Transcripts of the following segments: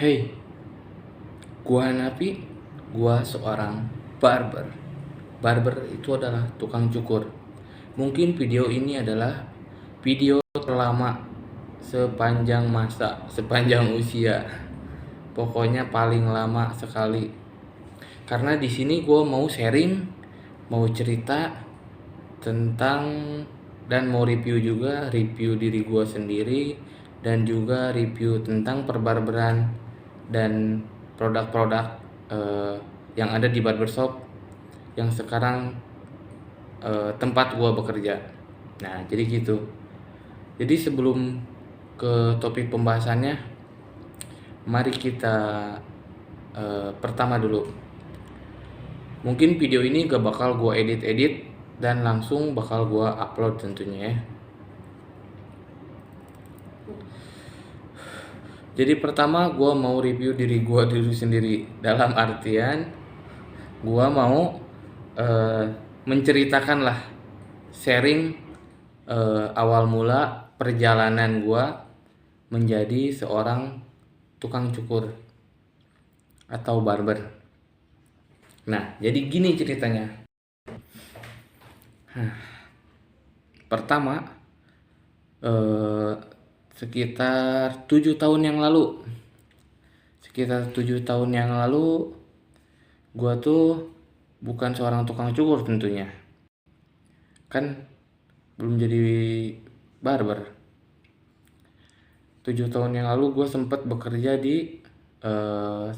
Hey, gua Hanapi, gua seorang barber. Barber itu adalah tukang cukur. Mungkin video ini adalah video terlama sepanjang masa, sepanjang usia. Pokoknya paling lama sekali. Karena di sini gua mau sharing, mau cerita tentang dan mau review juga, review diri gua sendiri dan juga review tentang perbarberan dan produk-produk yang ada di barbershop yang sekarang tempat gua bekerja. Nah, jadi gitu. Jadi sebelum ke topik pembahasannya, mari kita pertama dulu. Mungkin video ini gak bakal gua edit-edit dan langsung bakal gua upload tentunya ya. Jadi pertama gua mau review diri gua dulu sendiri, dalam artian gua mau menceritakan lah, sharing awal mula perjalanan gua menjadi seorang tukang cukur atau barber. Nah, jadi gini ceritanya. Pertama, sekitar 7 tahun yang lalu. Sekitar 7 tahun yang lalu, gua tuh bukan seorang tukang cukur tentunya. Kan belum jadi barber. 7 tahun yang lalu gue sempat bekerja di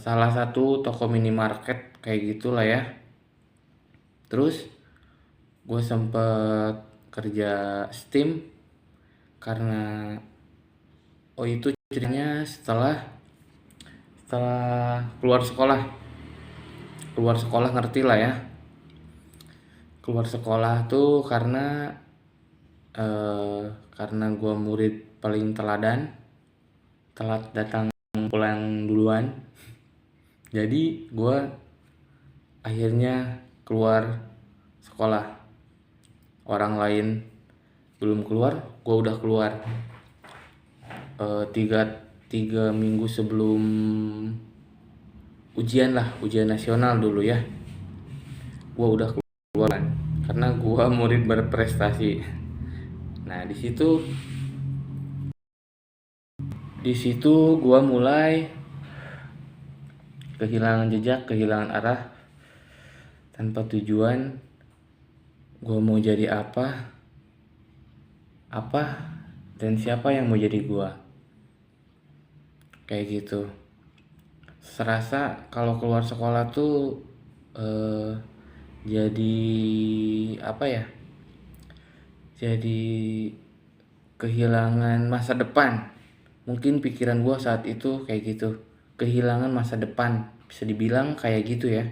salah satu toko minimarket kayak gitulah ya. Terus gue sempat kerja steam karena itu ceritanya setelah keluar sekolah ngerti lah ya. Keluar sekolah tuh karena gue murid paling telat datang pulang duluan. Jadi gue akhirnya keluar sekolah. Orang lain belum keluar, gue udah keluar. Tiga minggu sebelum ujian nasional dulu ya. Gue udah keluar karena gue murid berprestasi. Nah, di situ gue mulai kehilangan jejak, kehilangan arah, tanpa tujuan. Gue mau jadi apa dan siapa yang mau jadi gue, kayak gitu. Serasa kalau keluar sekolah tuh jadi apa ya, jadi kehilangan masa depan. Mungkin pikiran gue saat itu kayak gitu, kehilangan masa depan, bisa dibilang kayak gitu ya.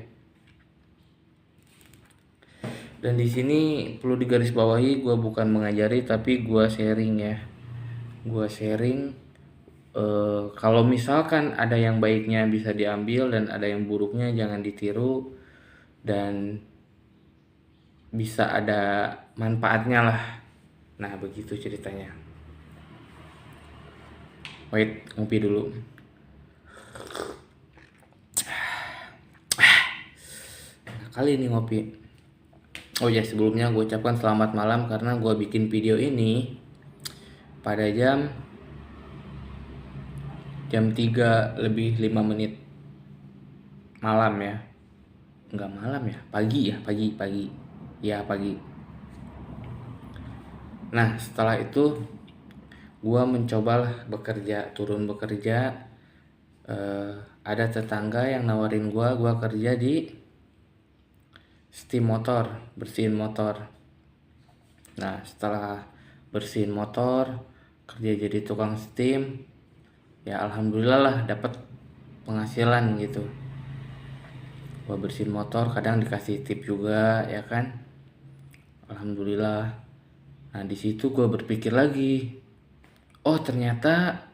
Dan di sini perlu digarisbawahi, gue bukan mengajari tapi gue sharing ya. Gue sharing kalau misalkan ada yang baiknya bisa diambil dan ada yang buruknya jangan ditiru, dan bisa ada manfaatnya lah. Nah, begitu ceritanya. Wait, ngopi dulu. Kali ini ngopi. Oh ya, sebelumnya gue ucapkan selamat malam karena gue bikin video ini pada jam 3 lebih 5 menit malam ya. Enggak malam ya, pagi ya, pagi. Ya, pagi. Nah, setelah itu gue mencobalah turun bekerja. Ada tetangga yang nawarin gue kerja di steam motor, bersihin motor. Nah, setelah bersihin motor, kerja jadi tukang steam, ya alhamdulillah lah dapat penghasilan gitu. Gua bersihin motor, kadang dikasih tip juga ya kan. Alhamdulillah. Nah, di situ gua berpikir lagi, oh ternyata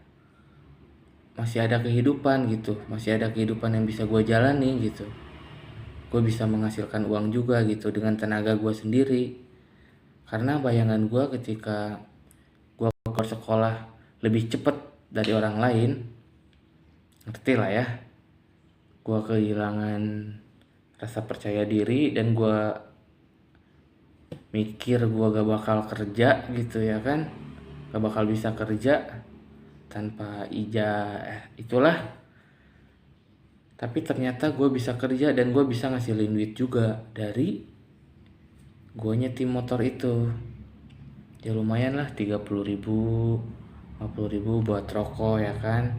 masih ada kehidupan gitu, masih ada kehidupan yang bisa gua jalani gitu. Gue bisa menghasilkan uang juga gitu dengan tenaga gue sendiri. Karena bayangan gue ketika gue keluar sekolah lebih cepat dari orang lain, ngerti lah ya, gue kehilangan rasa percaya diri dan gue mikir gue gak bakal kerja gitu ya kan, gak bakal bisa kerja tanpa itulah. Tapi ternyata gue bisa kerja dan gue bisa ngasilin duit juga dari gue nyetim motor itu. Ya lumayan lah, 30.000 50.000 buat rokok ya kan,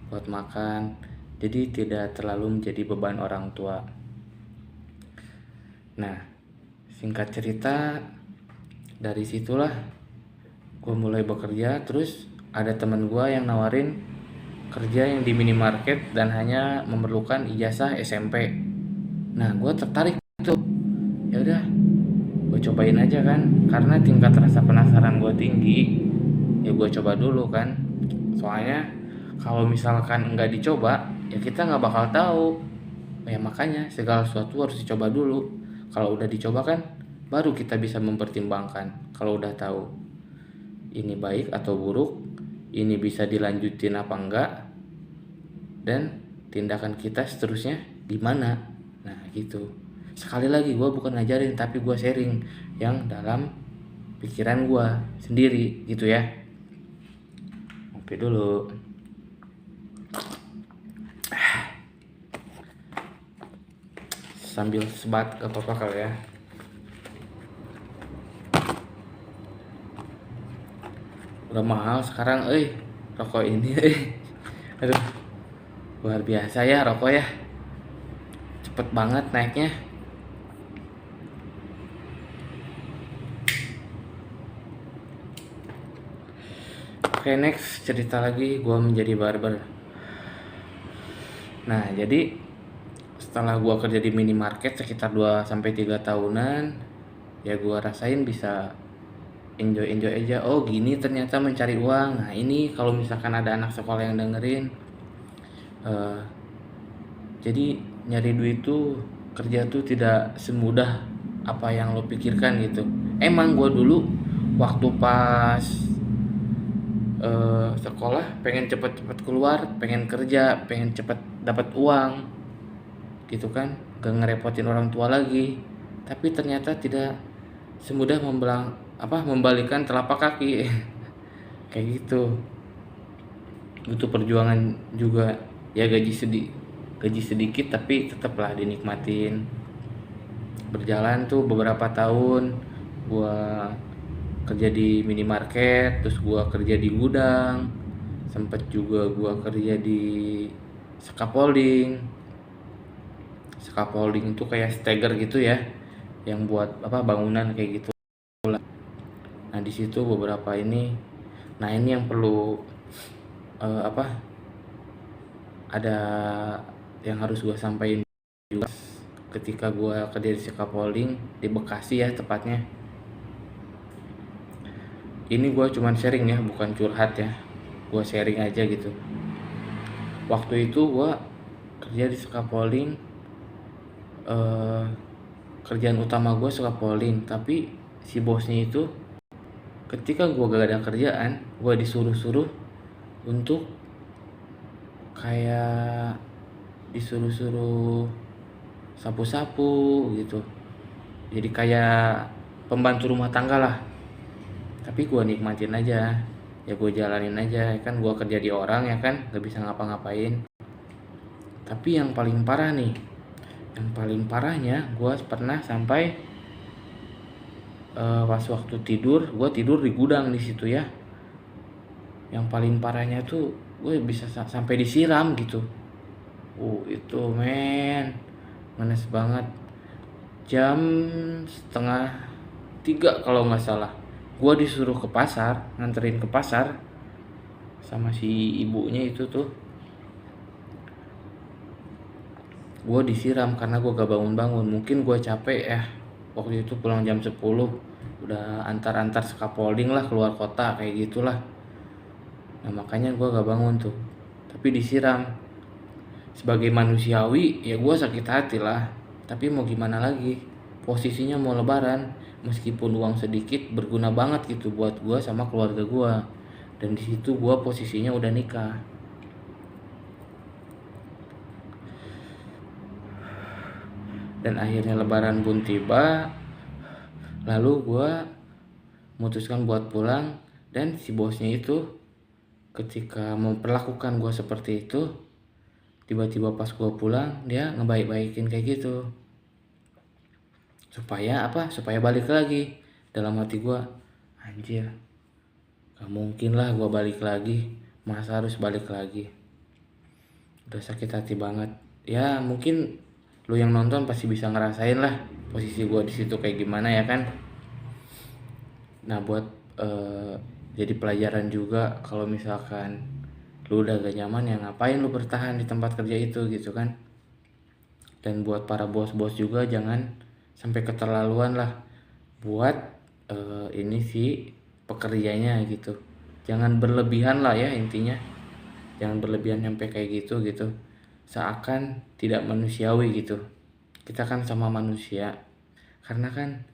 buat makan. Jadi tidak terlalu menjadi beban orang tua. Nah, singkat cerita, dari situlah gue mulai bekerja. Terus ada teman gue yang nawarin kerja yang di minimarket dan hanya memerlukan ijazah SMP. Nah, gue tertarik tuh. Ya udah, gue cobain aja kan, karena tingkat rasa penasaran gue tinggi. Ya gue coba dulu kan. Soalnya kalau misalkan nggak dicoba, ya kita nggak bakal tahu. Ya makanya segala sesuatu harus dicoba dulu. Kalau udah dicoba kan, baru kita bisa mempertimbangkan. Kalau udah tahu ini baik atau buruk, ini bisa dilanjutin apa enggak, dan tindakan kita seterusnya gimana. Nah gitu. Sekali lagi, gue bukan ngajarin, tapi gue sharing yang dalam pikiran gue sendiri gitu ya. Ngopi dulu. Sambil sebat, gak apa-apa kali ya. Udah mahal sekarang rokok ini aduh, luar biasa ya rokok ya, cepet banget naiknya. Oke, next cerita lagi, gue menjadi barber. Nah jadi setelah gue kerja di minimarket sekitar 2-3 tahunan, ya gue rasain bisa enjoy aja. Oh gini ternyata mencari uang. Nah ini kalau misalkan ada anak sekolah yang dengerin, jadi nyari duit tuh, kerja tuh tidak semudah apa yang lo pikirkan gitu. Emang gue dulu waktu pas sekolah pengen cepet-cepet keluar, pengen kerja, pengen cepet dapat uang gitu kan, gak ngerepotin orang tua lagi. Tapi ternyata tidak semudah membalikan telapak kaki kayak gitu. Butuh perjuangan juga ya, gaji sedikit tapi tetaplah dinikmatin. Berjalan tuh beberapa tahun, gua kerja di minimarket, terus gua kerja di gudang, sempet juga gua kerja di scaffolding. Scaffolding itu kayak steger gitu ya, yang buat bangunan kayak gitu. Nah di situ beberapa ini, nah ini yang perlu ada yang harus gue sampaikan juga. Ketika gue kerja di scaffolding di Bekasi ya tepatnya, ini gue cuman sharing ya, bukan curhat ya, gue sharing aja gitu. Waktu itu gue kerja di scaffolding, kerjaan utama gue scaffolding, tapi si bosnya itu ketika gue gak ada kerjaan, gue disuruh untuk kayak disuruh sapu-sapu gitu. Jadi kayak pembantu rumah tangga lah. Tapi gue nikmatin aja, ya gue jalanin aja kan, gue kerja di orang ya kan, gak bisa ngapa-ngapain. Tapi yang paling parah nih, yang paling parahnya gue pernah sampai pas waktu tidur, gue tidur di gudang di situ ya. Yang paling parahnya tuh gue bisa sampai disiram gitu. Itu manis banget. Jam 2:30 kalau nggak salah, gue disuruh ke pasar, nganterin ke pasar sama si ibunya itu tuh. Gue disiram karena gue gak bangun-bangun. Mungkin gue capek ya, waktu itu pulang jam 10, udah antar scaffolding lah keluar kota kayak gitulah. Nah makanya gue gak bangun tuh, tapi disiram. Sebagai manusiawi ya gue sakit hati lah, tapi mau gimana lagi, posisinya mau lebaran, meskipun uang sedikit berguna banget gitu buat gue sama keluarga gue. Dan di situ gue posisinya udah nikah. Dan akhirnya lebaran pun tiba, lalu gue memutuskan buat pulang. Dan si bosnya itu ketika memperlakukan gue seperti itu, tiba-tiba pas gue pulang dia ngebaik-baikin kayak gitu. Supaya apa? Supaya balik lagi. Dalam hati gue, anjir, gak mungkin lah gue balik lagi. Masa harus balik lagi? Udah sakit hati banget. Ya mungkin lu yang nonton pasti bisa ngerasain lah posisi gue di situ kayak gimana ya kan. Nah buat jadi pelajaran juga, kalau misalkan lu udah gak nyaman ya ngapain lu bertahan di tempat kerja itu gitu kan. Dan buat para bos-bos juga jangan sampai keterlaluan lah buat ini si pekerjanya gitu. Jangan berlebihan lah ya intinya. Jangan berlebihan sampai kayak gitu gitu. Seakan tidak manusiawi gitu. Kita kan sama manusia. Karena kan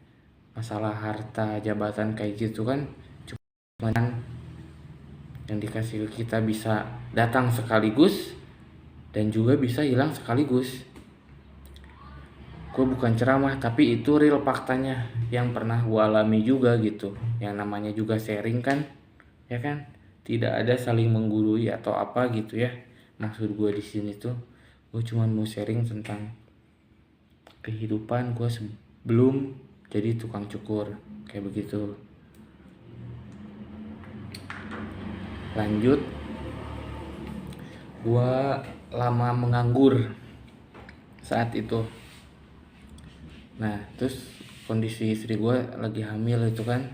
masalah harta jabatan kayak gitu kan cuma yang dikasih ke kita bisa datang sekaligus dan juga bisa hilang sekaligus. Gue bukan ceramah, tapi itu real faktanya yang pernah gue alami juga gitu. Yang namanya juga sharing kan, ya kan? Tidak ada saling menggurui atau apa gitu ya. Maksud gue di sini tuh, gue cuma mau sharing tentang kehidupan gue sebelum jadi tukang cukur kayak begitu. Lanjut, gue lama menganggur saat itu. Nah terus kondisi istri gue lagi hamil itu kan,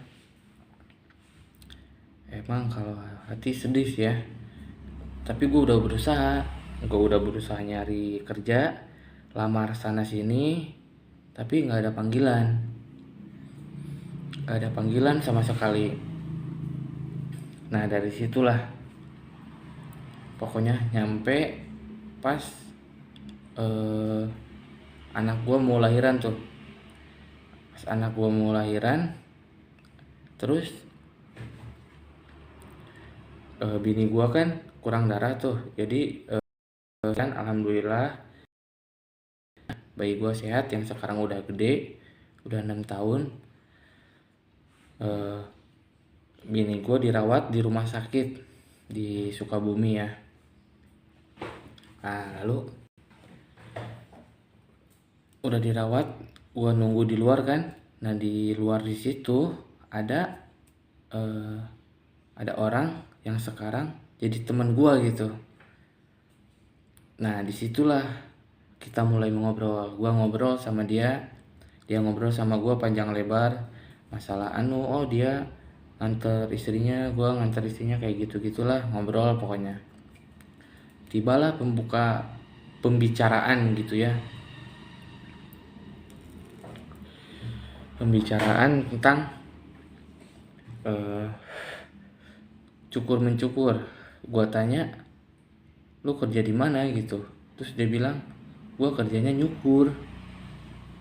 emang kalau hati sedih sih ya. Tapi gue udah berusaha nyari kerja, lamar sana sini, tapi nggak ada panggilan sama sekali. Nah dari situlah pokoknya nyampe pas anak gue mau lahiran tuh. Anak gue mau lahiran, terus bini gue kan kurang darah tuh, jadi kan alhamdulillah bayi gue sehat yang sekarang udah gede, udah 6 tahun. Bini gue dirawat di rumah sakit di Sukabumi ya. Nah lalu udah dirawat, gue nunggu di luar kan. Nah di luar di situ ada orang yang sekarang jadi teman gue gitu. Nah disitulah kita mulai ngobrol. Gue ngobrol sama dia ngobrol sama gue panjang lebar masalah oh dia nganter istrinya, gue nganter istrinya, kayak gitu-gitulah ngobrol pokoknya. Tibalah pembicaraan gitu ya. Pembicaraan tentang cukur mencukur. Gue tanya, lu kerja di mana gitu. Terus dia bilang, gue kerjanya nyukur.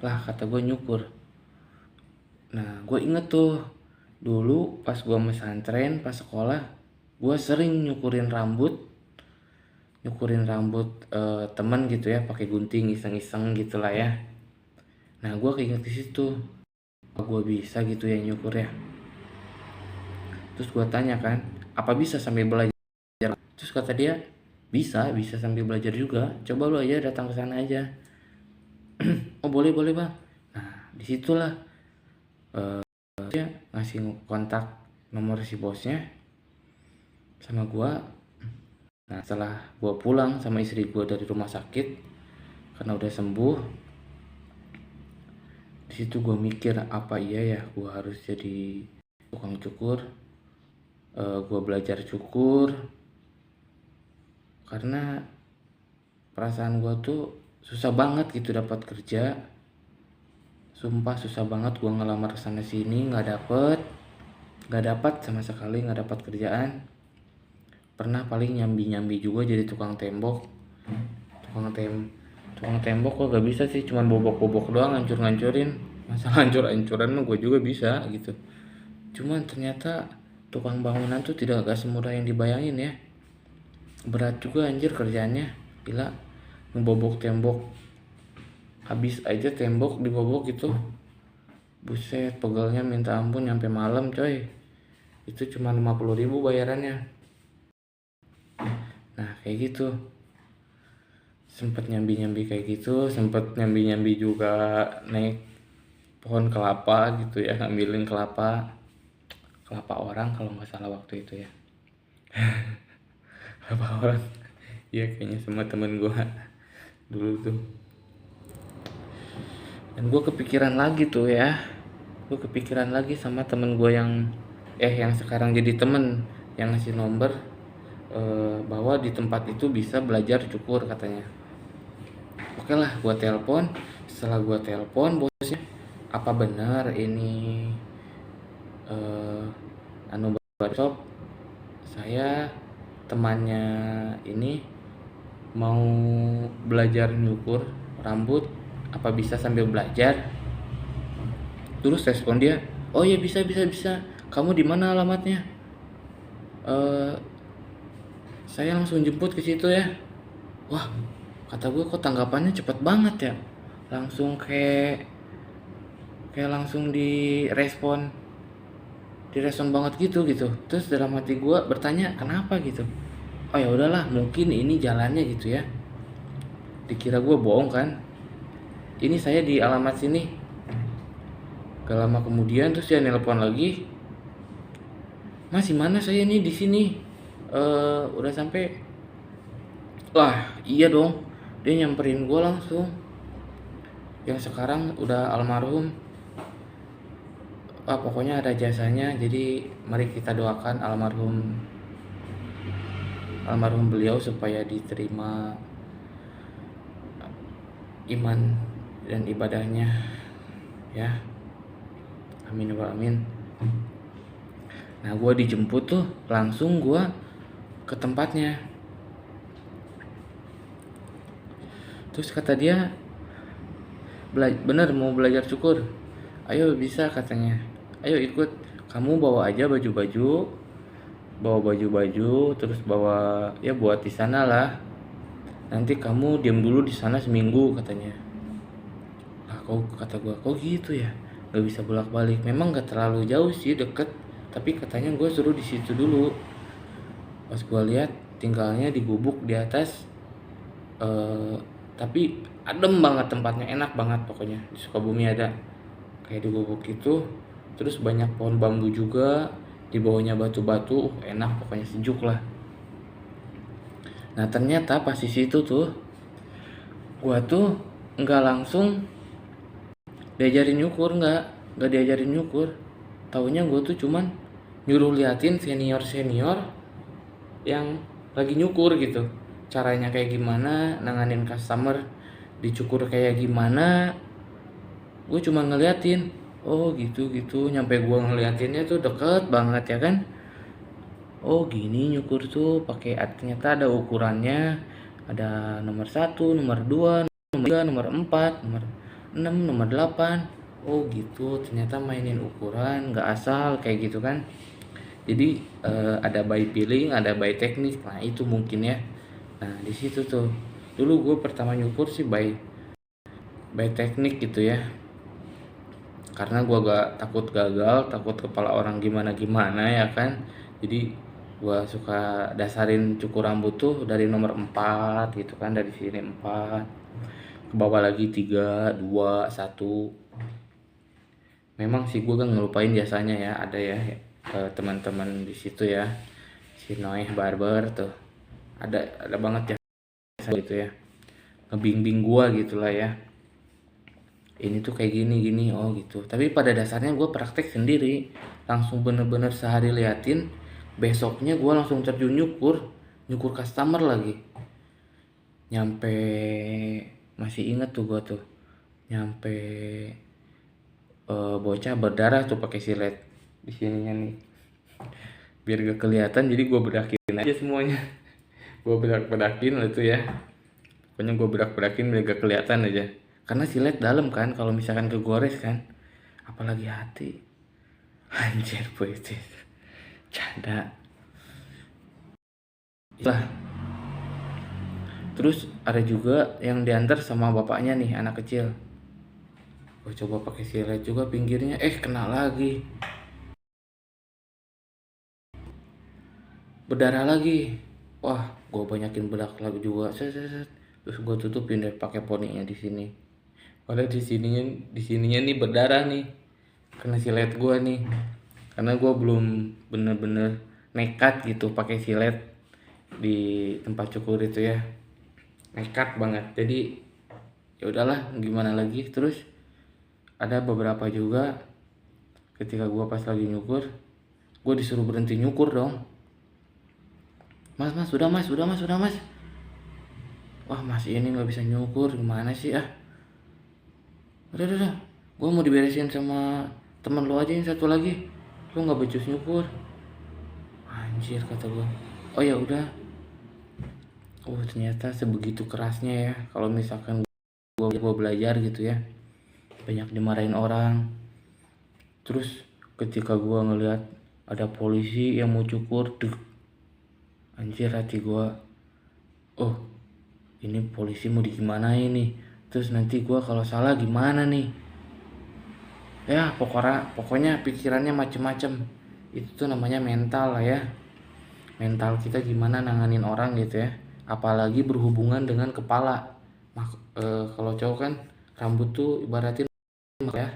Lah kata gue, nyukur. Nah gue inget tuh dulu pas gue pesantren, pas sekolah, gue sering nyukurin rambut temen gitu ya, pakai gunting iseng-iseng gitulah ya. Nah gue keinget di situ, gue bisa gitu ya nyukur ya. Terus gue tanya kan, apa bisa sambil belajar? Terus kata dia, bisa sambil belajar juga. Coba lu aja datang ke sana aja. Oh boleh bang. Nah disitulah dia ngasih kontak nomor si bosnya sama gue. Nah setelah gue pulang sama istri gue dari rumah sakit karena udah sembuh, di situ gue mikir, apa iya ya gue harus jadi tukang cukur. Gue belajar cukur karena perasaan gue tuh susah banget gitu dapat kerja. Sumpah susah banget, gue ngelamar sana sini nggak dapat sama sekali, nggak dapat kerjaan. Pernah paling nyambi juga jadi tukang tembok. Tukang tembok gue gak bisa sih, cuman bobok doang, ngancurin. Masalah hancuran mah gue juga bisa gitu. Cuman ternyata tukang bangunan tuh gak semudah yang dibayangin ya. Berat juga anjir kerjaannya, gila. Ngebobok tembok habis aja tembok dibobok gitu. Buset, pegelnya minta ampun, nyampe malam coy. Itu cuma 50.000 bayarannya. Nah kayak gitu, sempet nyambi-nyambi kayak gitu, sempet nyambi-nyambi juga naik pohon kelapa gitu ya, ngambilin kelapa orang kalau nggak salah waktu itu ya. Kelapa orang, iya kayaknya sama temen gue dulu tuh. Dan gue kepikiran lagi tuh ya, gue kepikiran lagi sama temen gue yang sekarang jadi temen, yang ngasih nomor, bahwa di tempat itu bisa belajar cukur katanya. Oke lah, gue telepon. Setelah gue telepon bosnya, apa benar ini anu barbershop, saya temannya ini mau belajar nyukur rambut, apa bisa sambil belajar? Terus respon dia, oh ya bisa, kamu di mana alamatnya? eh saya langsung jemput ke situ ya. Wah, kata gue kok tanggapannya cepet banget ya, langsung kayak langsung direspon banget gitu. Terus dalam hati gue bertanya kenapa gitu. Oh ya udahlah, mungkin ini jalannya gitu ya. Dikira gue bohong kan, ini saya di alamat sini. Gak lama kemudian terus dia nelpon lagi, masih mana saya nih di sini, udah sampai. Wah iya dong, dia nyamperin gue langsung, yang sekarang udah almarhum. Pokoknya ada jasanya, jadi mari kita doakan almarhum beliau supaya diterima iman dan ibadahnya ya, amin wa amin. Nah gue dijemput tuh, langsung gue ke tempatnya. Terus kata dia, bener mau belajar cukur, ayo bisa katanya, ayo ikut, kamu bawa aja baju-baju, terus bawa ya buat di sana lah, nanti kamu diam dulu di sana seminggu katanya. Lah kata gue, kok gitu ya, nggak bisa bolak-balik. Memang nggak terlalu jauh sih, deket, tapi katanya gue suruh di situ dulu. Pas gue lihat tinggalnya di gubuk di atas, tapi adem banget tempatnya, enak banget pokoknya. Di Sukabumi ada kayak di gubuk itu, terus banyak pohon bambu juga, di bawahnya batu-batu, enak pokoknya, sejuk lah. Nah ternyata pas di situ tuh gua tuh nggak langsung diajarin nyukur, nggak diajarin nyukur. Taunya gua tuh cuman nyuruh liatin senior yang lagi nyukur gitu, caranya kayak gimana, nanganin customer dicukur kayak gimana. Gue cuma ngeliatin, oh gitu. Nyampe gue ngeliatinnya tuh deket banget ya kan. Oh gini nyukur tuh pakai, ternyata ada ukurannya, ada nomor 1, nomor 2, nomor 3, nomor 4, nomor 6, nomor 8. Oh gitu, ternyata mainin ukuran, nggak asal kayak gitu kan. Jadi ada by feeling, ada by teknik. Nah itu mungkin ya. Nah di situ tuh dulu gue pertama nyukur sih by teknik gitu ya, karena gue gak takut gagal, takut kepala orang gimana ya kan. Jadi gue suka dasarin cukur rambut tuh dari nomor 4 gitu kan, dari sini 4 ke bawah lagi 3, 2, 1. Memang sih gue gak ngelupain jasanya ya, ada ya teman-teman di situ ya, si Noeh Barber tuh, ada banget jasa gitu ya, ngebimbing gue gitulah ya, ini tuh kayak gini oh gitu. Tapi pada dasarnya gue praktek sendiri, langsung bener-bener sehari liatin, besoknya gue langsung terjun nyukur customer lagi. Nyampe, masih inget tuh gue tuh, nyampe bocah berdarah tuh pakai silet di sininya nih, biar gak kelihatan, jadi gue bedakin aja semuanya. Gue bedakin itu ya, pokoknya gue bedakin biar gak kelihatan aja, karena silet dalam kan, kalau misalkan kegores kan, apalagi hati, anjir puitis, canda lah. Terus ada juga yang diantar sama bapaknya nih, anak kecil. Gue coba pakai silet juga pinggirnya, kena lagi, berdarah lagi. Wah, gue banyakin bedak lagi juga. Terus gue tutupin deh pakai poninya di sini. Padahal di sininya nih berdarah nih, kena silet gue nih. Karena gue belum bener-bener nekat gitu pakai silet di tempat cukur itu ya, nekat banget. Jadi ya udahlah, gimana lagi. Terus ada beberapa juga ketika gue pas lagi nyukur, gue disuruh berhenti nyukur dong. Mas, udah mas. Wah, mas ini nggak bisa nyukur, gimana sih ah? Udah, gue mau diberesin sama teman lo aja yang satu lagi. Lo nggak becus nyukur. Anjir, kata gue. Oh ya udah. Oh, ternyata sebegitu kerasnya ya kalau misalkan gue belajar gitu ya. Banyak dimarahin orang. Terus ketika gue ngeliat ada polisi yang mau cukur, anjir, hati gue, oh ini polisi mau digimanain nih, terus nanti gue kalau salah gimana nih ya. Pokoknya pikirannya macem-macem. Itu tuh namanya mental lah ya, mental kita gimana nanganin orang gitu ya, apalagi berhubungan dengan kepala. Kalau cowok kan rambut tuh ibaratin ya,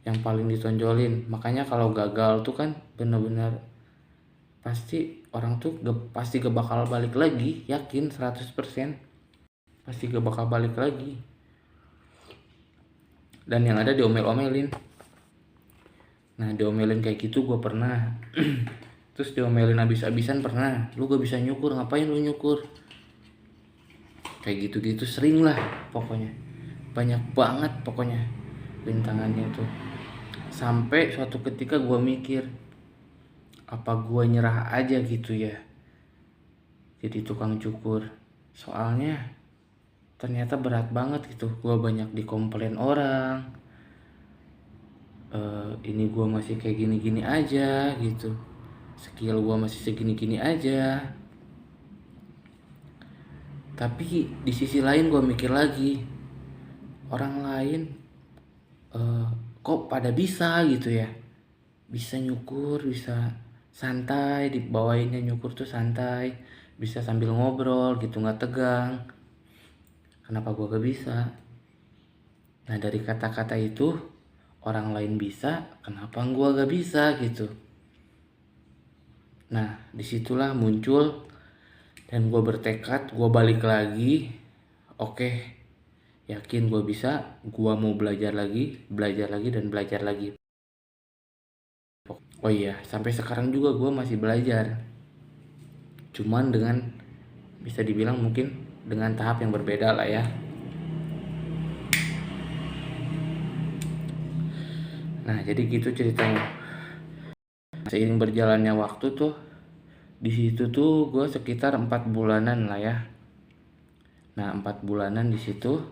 yang paling ditonjolin. Makanya kalau gagal tuh kan bener-bener pasti orang tuh pasti gak bakal balik lagi, yakin 100%. Pasti gak bakal balik lagi. Dan yang ada diomel-omelin. Nah, diomelin kayak gitu gue pernah. Terus diomelin abis-abisan pernah. Lu gak bisa nyukur, ngapain lu nyukur? Kayak gitu-gitu sering lah pokoknya. Banyak banget pokoknya rintangannya tuh. Sampai suatu ketika gue mikir, apa gue nyerah aja gitu ya jadi tukang cukur. Soalnya ternyata berat banget gitu. Gue banyak dikomplain orang, ini gue masih kayak gini-gini aja gitu, skill gue masih segini-gini aja. Tapi di sisi lain gue mikir lagi, orang lain kok pada bisa gitu ya, bisa nyukur, bisa santai, dibawainnya nyukur tuh santai, bisa sambil ngobrol gitu, nggak tegang. Kenapa gue gak bisa? Nah, dari kata-kata itu, orang lain bisa, kenapa gue gak bisa gitu. Nah, disitulah muncul, dan gue bertekad, gue balik lagi. Oke, yakin gue bisa, gue mau belajar lagi, dan belajar lagi. Oh iya, sampai sekarang juga gue masih belajar. Cuman dengan, bisa dibilang mungkin dengan tahap yang berbeda lah ya. Nah, jadi gitu ceritanya. Seiring berjalannya waktu tuh, di situ tuh gue sekitar 4 bulanan lah ya. Nah, 4 bulanan di situ,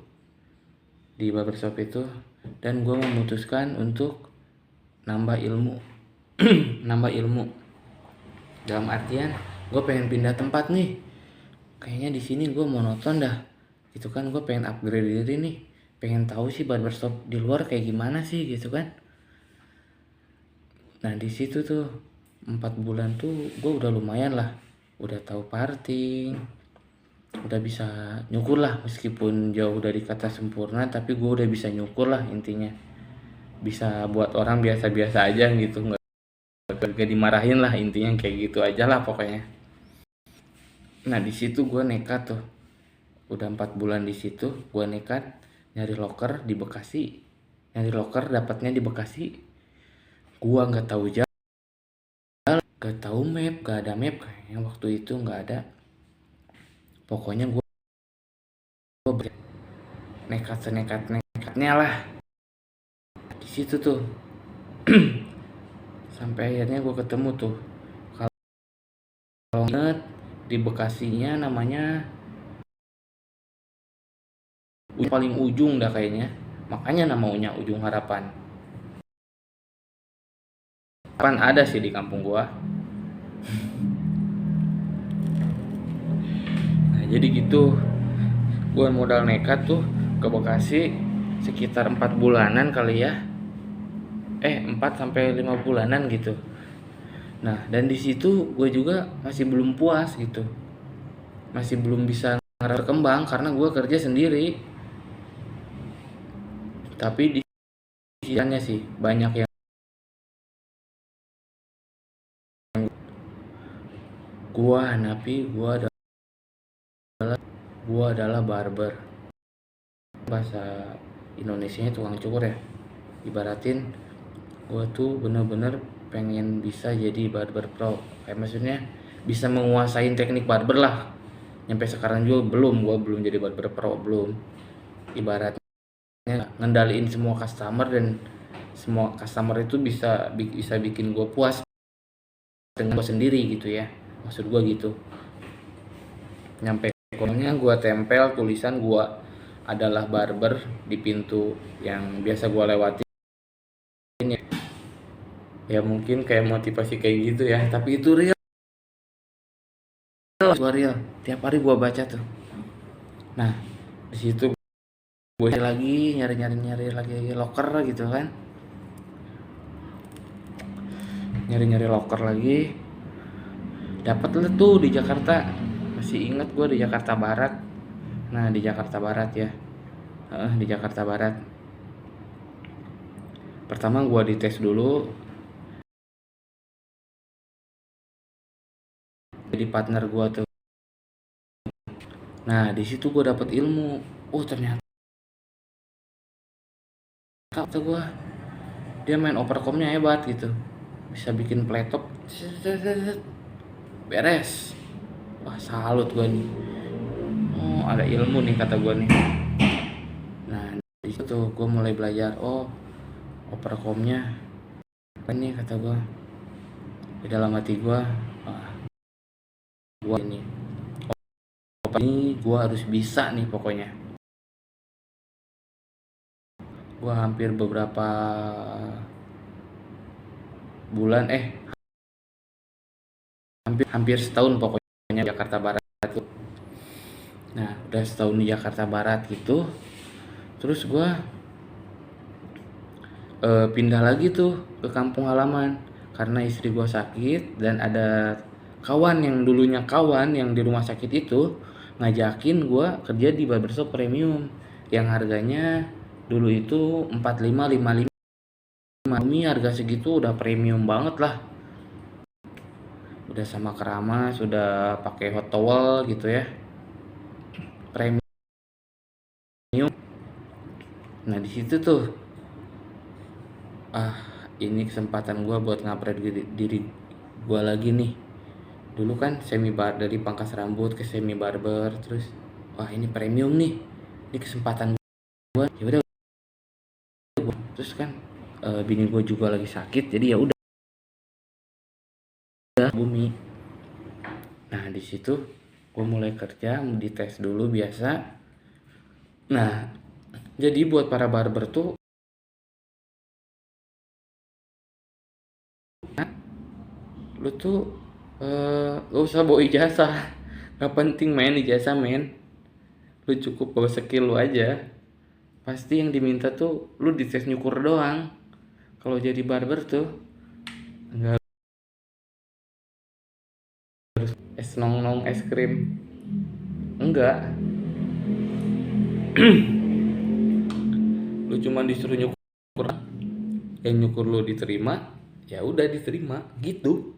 di barbershop itu, dan gue memutuskan untuk nambah ilmu. Nambah ilmu dalam artian gue pengen pindah tempat nih. Kayaknya di sini gue monoton dah. Gitu kan, gue pengen upgrade diri nih. Pengen tahu sih barbershop di luar kayak gimana sih gitu kan. Nah, di situ tuh 4 bulan tuh gue udah lumayan lah. Udah tahu parting, udah bisa nyukur lah, meskipun jauh dari kata sempurna, tapi gue udah bisa nyukur lah intinya. Bisa buat orang biasa-biasa aja gitu, nggak dimarahin lah intinya, kayak gitu aja lah pokoknya. Nah, di situ gue nekat tuh, udah 4 bulan di situ gue nekat nyari loker di Bekasi. Nyari loker dapatnya di Bekasi. Gue nggak tahu jalan, nggak tahu map, nggak ada map kayaknya waktu itu, nggak ada. Pokoknya gue nekatnya lah di situ tuh. Sampai akhirnya gue ketemu tuh, kalau inget, di Bekasinya namanya paling ujung dah kayaknya, makanya namanya Ujung Harapan. Kan ada sih di kampung gua. Nah, jadi gitu, gua modal nekat tuh ke Bekasi. sekitar 4 bulanan kali ya, 4 sampai 5 bulanan gitu. Nah, dan di situ gue juga masih belum puas gitu, masih belum bisa berkembang karena gue kerja sendiri. Tapi di sisinya sih banyak yang gue hanapi. Gue adalah barber. Bahasa Indonesianya tukang cukur ya. Ibaratin gue tuh bener-bener pengen bisa jadi barber pro. Kayak maksudnya bisa menguasai teknik barber lah. Sampai sekarang juga gue belum jadi barber pro, belum. Ibaratnya ngendaliin semua customer, dan semua customer itu bisa bikin gue puas dengan gue sendiri gitu ya. Maksud gue gitu. Nyampe komennya gue tempel tulisan gue adalah barber di pintu yang biasa gue lewatin ya. Ya mungkin kayak motivasi kayak gitu ya, tapi itu real. Tiap hari gue baca tuh. Nah, di situ gue lagi nyari lagi locker gitu kan, nyari locker lagi. Dapat lah tuh di Jakarta, masih ingat gue di Jakarta Barat. Nah, di Jakarta Barat ya, di Jakarta Barat. Pertama gue dites dulu jadi partner gue tuh. Nah, di situ gue dapet ilmu. Oh, ternyata kata gue dia main overcomnya hebat gitu, bisa bikin playtop beres. Wah, salut gue nih. Oh, ada ilmu nih kata gue nih. Nah, di situ gue mulai belajar. Oh, overcomnya apa nih kata gue. Di dalam hati gue, gue ini gue harus bisa nih pokoknya. Gue hampir beberapa bulan, hampir setahun pokoknya Jakarta Barat tuh. Nah, udah setahun di Jakarta Barat gitu, terus gue pindah lagi tuh ke kampung halaman karena istri gue sakit, dan ada kawan yang di rumah sakit itu ngajakin gue kerja di barbershop premium yang harganya dulu itu 45.55. Ini harga segitu udah premium banget lah, udah sama keramas, sudah pakai hot towel gitu ya, premium. Nah, di situ tuh ini kesempatan gue buat ngupgrade diri gue lagi nih. Dulu kan dari pangkas rambut ke semi barber, terus wah ini premium nih, ini kesempatan gue. Ya udah, terus kan bini gue juga lagi sakit, jadi ya udah bumi. Nah, di situ gue mulai kerja, dites dulu biasa. Nah, jadi buat para barber tuh lu tuh gak usah bawa ijazah, gak penting main ijazah men, lu cukup bawa skill lu aja. Pasti yang diminta tuh lu dites nyukur doang. Kalau jadi barber tuh nggak harus nong es krim, enggak. Lu cuma disuruh nyukur, yang nyukur lu diterima, ya udah diterima gitu.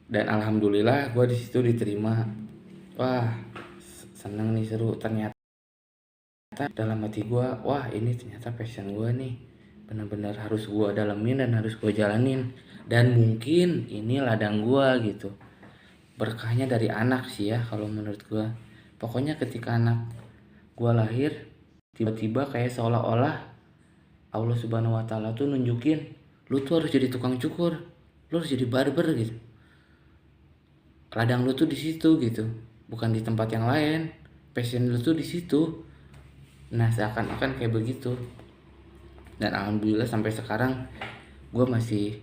Dan alhamdulillah gue di situ diterima. Wah, seneng nih, seru. Ternyata dalam hati gue, wah ini ternyata passion gue nih, benar-benar harus gue dalamin dan harus gue jalanin. Dan mungkin ini ladang gue gitu. Berkahnya dari anak sih ya kalau menurut gue. Pokoknya ketika anak gue lahir, tiba-tiba kayak seolah-olah Allah Subhanahu wa Ta'ala tuh nunjukin, lu tuh harus jadi tukang cukur, lu harus jadi barber gitu. Ladang lu tuh di situ gitu, bukan di tempat yang lain. Passion lu tuh di situ. Nah, seakan-akan kayak begitu. Dan alhamdulillah sampai sekarang gue masih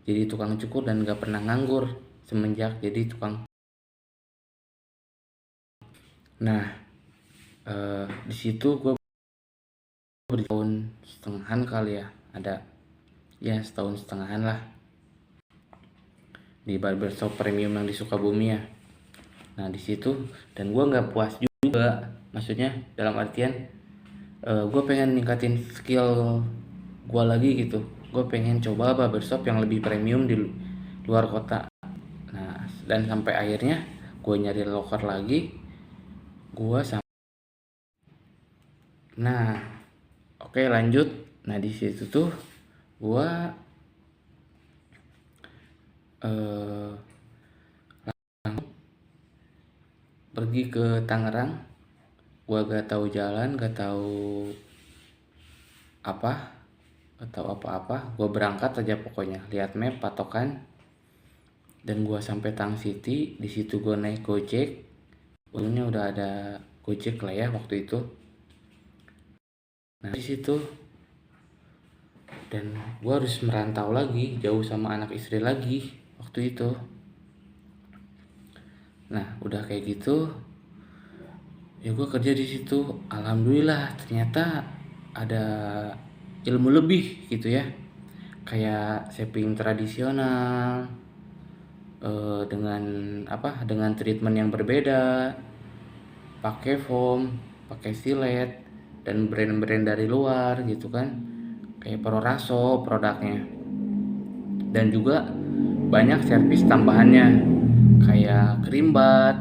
jadi tukang cukur dan gak pernah nganggur semenjak jadi tukang. Nah, di situ gue bertahun setengahan kali ya, ada ya setahun setengahan lah di barbershop premium yang di Sukabumi ya. Nah di situ, dan gue nggak puas juga, maksudnya dalam artian gue pengen ningkatin skill gue lagi gitu. Gue pengen coba barbershop yang lebih premium di luar kota. Nah dan sampai akhirnya gue nyari loker lagi, gue nah oke lanjut. Nah di situ tuh gue eh, pergi ke Tangerang. Gue gak tahu jalan, gak tahu apa-apa. Gue berangkat aja pokoknya, lihat map patokan, dan gue sampai Tang City. Di situ gue naik Gojek. Untungnya udah ada Gojek lah ya waktu itu. Nah di situ, dan gue harus merantau lagi, jauh sama anak istri lagi waktu itu. Nah udah kayak gitu, ya gue kerja di situ. Alhamdulillah ternyata ada ilmu lebih gitu ya, kayak shaping tradisional dengan treatment yang berbeda, pakai foam, pakai silet, dan brand-brand dari luar gitu kan, kayak Proraso produknya. Dan juga banyak servis tambahannya kayak krimbat,